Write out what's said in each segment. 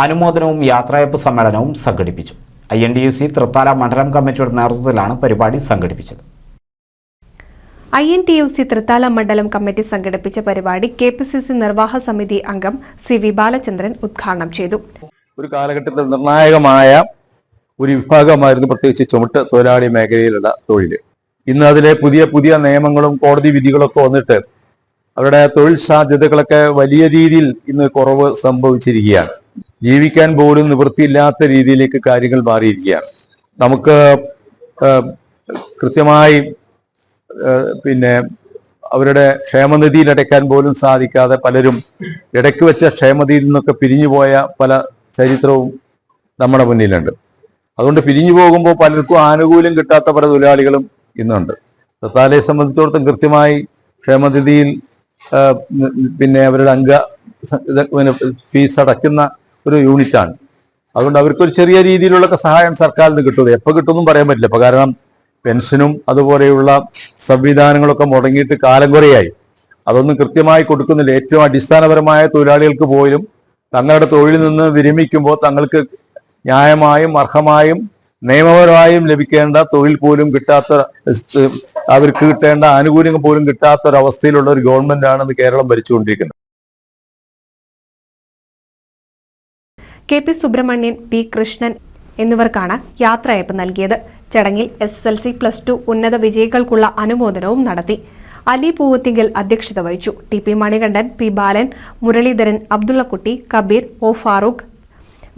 അനുമോദനവും യാത്രയയപ്പ് സമ്മേളനവും സംഘടിപ്പിച്ചു. INTUC തൃത്താല മണ്ഡലം കമ്മിറ്റിയുടെ നേതൃത്വത്തിലാണ് പരിപാടി സംഘടിപ്പിച്ചത്. INTUC തൃത്താല മണ്ഡലം കമ്മിറ്റി സംഘടിപ്പിച്ച പരിപാടി KPCC നിർവാഹക സമിതി അംഗം CV ബാലചന്ദ്രൻ ഉദ്ഘാടനം ചെയ്തു. ഒരു കാലഘട്ടത്തിൽ നിർണായകമായ ഒരു വിഭാഗമായിരുന്നു പ്രത്യേകിച്ച് ചുമട്ട് തൊഴിലാളി മേഖലയിലുള്ള തൊഴിൽ. ഇന്ന് അതിലെ പുതിയ നിയമങ്ങളും കോടതി വിധികളൊക്കെ വന്നിട്ട് അവരുടെ തൊഴിൽ സാധ്യതകളൊക്കെ വലിയ രീതിയിൽ ഇന്ന് കുറവ് സംഭവിച്ചിരിക്കുകയാണ്. ജീവിക്കാൻ പോലും നിവൃത്തിയില്ലാത്ത രീതിയിലേക്ക് കാര്യങ്ങൾ മാറിയിരിക്കുകയാണ്. നമുക്ക് കൃത്യമായി അവരുടെ ക്ഷേമനിധിയിൽ അടയ്ക്കാൻ പോലും സാധിക്കാതെ പലരും ഇടയ്ക്ക് വെച്ച ക്ഷേമനിധിയിൽ നിന്നൊക്കെ പിരിഞ്ഞുപോയ പല ചരിത്രവും നമ്മുടെ മുന്നിലുണ്ട്. അതുകൊണ്ട് പിരിഞ്ഞു പോകുമ്പോൾ പലർക്കും ആനുകൂല്യം കിട്ടാത്ത പല തൊഴിലാളികളും ഇന്നുണ്ട്. തൃത്താലയെ സംബന്ധിച്ചിടത്തോളം കൃത്യമായി ക്ഷേമനിധിയിൽ അവരുടെ ഫീസ് അടയ്ക്കുന്ന ഒരു യൂണിറ്റാണ്. അതുകൊണ്ട് അവർക്കൊരു ചെറിയ രീതിയിലുള്ള സഹായം സർക്കാരിൽ നിന്ന് കിട്ടുന്നത് എപ്പോൾ കിട്ടുമെന്നും പറയാൻ പറ്റില്ല. ഇപ്പൊ കാരണം പെൻഷനും അതുപോലെയുള്ള സംവിധാനങ്ങളൊക്കെ മുടങ്ങിയിട്ട് കാലം കുറയായി. അതൊന്നും കൃത്യമായി കൊടുക്കുന്നില്ല. ഏറ്റവും അടിസ്ഥാനപരമായ തൊഴിലാളികൾക്ക് പോലും തങ്ങളുടെ തൊഴിലിൽ നിന്ന് വിരമിക്കുമ്പോൾ തങ്ങൾക്ക് ന്യായമായും അർഹമായും നിയമപരമായും ലഭിക്കേണ്ട തൊഴിൽ പോലും കിട്ടാത്ത, അവർക്ക് കിട്ടേണ്ട ആനുകൂല്യങ്ങൾ പോലും കിട്ടാത്ത ഒരവസ്ഥയിലുള്ള ഒരു ഗവൺമെന്റാണ് കേരളം ഭരിച്ചുകൊണ്ടിരിക്കുന്നത്. KP സുബ്രഹ്മണ്യൻ, P കൃഷ്ണൻ എന്നിവർക്കാണ് യാത്രയയപ്പ് നൽകിയത്. ചടങ്ങിൽ SSLC, +2 ഉന്നത വിജയികൾക്കുള്ള അനുമോദനവും നടത്തി. അലി പൂവത്തിങ്കൽ അധ്യക്ഷത വഹിച്ചു. TP മണികണ്ഠൻ, P ബാലൻ, മുരളീധരൻ, അബ്ദുള്ളക്കുട്ടി, കബീർ, O ഫാറൂഖ്,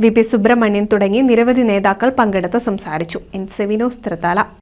VP സുബ്രഹ്മണ്യൻ തുടങ്ങി നിരവധി നേതാക്കൾ പങ്കെടുത്ത് സംസാരിച്ചു. NCV news Thrithala.